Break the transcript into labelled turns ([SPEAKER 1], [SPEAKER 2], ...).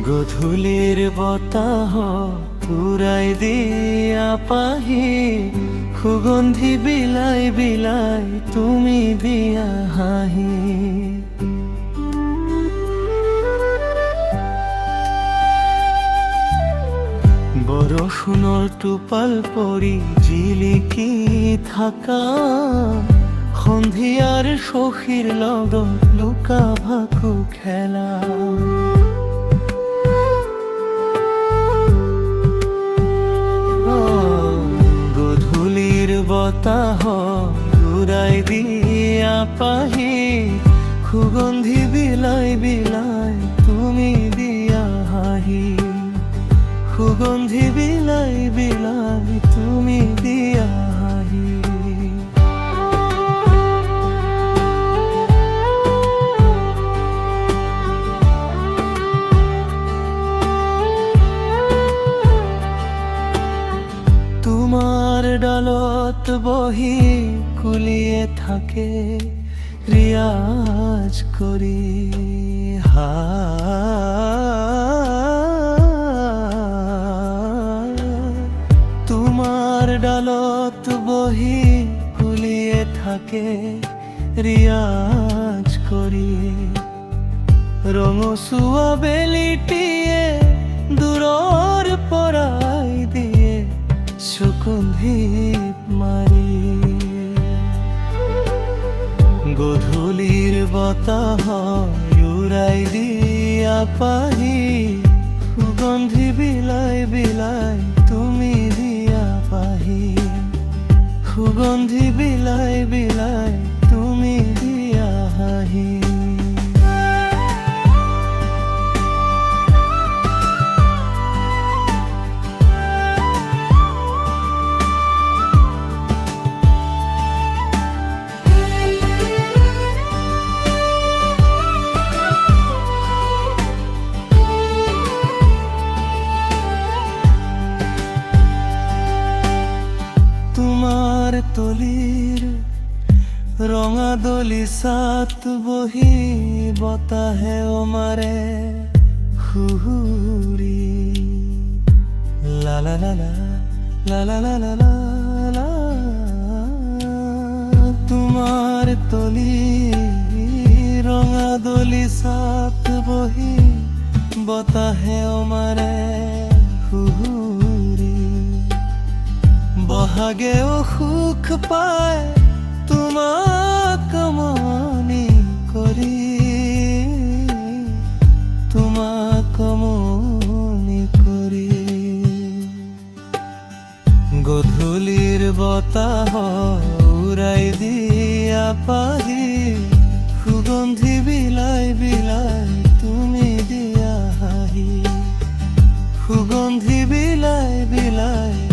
[SPEAKER 1] গধূলির বতাহ উৰাই দিয়া পাহি সুগন্ধি বিলাই বিলাই তুমি দিয়া হাঁহি বৰষুণৰ টোপাল পৰি জিলিকি থাকা সন্ধিয়াৰ সখীৰ লগত লুকা ভাকু খেলা গধূলিৰ বতাহ উৰাই দিয়া পাহি সুগন্ধি বিলাই বিলাই তুমি দিয়া হাঁহি সুগন্ধি বিলাই বিলাই তুমি দিয়া হাঁহি তোমাৰ ডালত বহি কুলিয়ে থাকে ৰিয়াজ কৰি তোমাৰ ডালত বহি কুলিয়ে থাকে ৰিয়াজ কৰি ৰঙচুৱা বেলিটিয়ে দূৰৰ পৰাই দিয়ে সুগন্ধিত মাৰি গধূলিৰ বতাহ উৰাই দিয়া পাহি সুগন্ধি বিলাই বিলাই তুমি দিয়া পাহি সুগন্ধি বিলাই বিলাই তুমি দিয়া হাঁহি তোমাৰ তলিৰ ৰঙা দলিচাত বহি বতাহে মাৰে সুহুৰি লা লা লা লা লা লা লা লা লা লা তোমাৰ তলিৰ ৰঙা দলিচাত বহি বতাহে মাৰে সুহুৰি বহাগেও সুখ পায় তোমাক মনি কৰি তোমাক মনি কৰি গধূলিৰ বতাহ উৰাই দিয়া পাহি সুগন্ধি বিলাই বিলাই তুমি দিয়া হাঁহি সুগন্ধি বিলাই বিলাই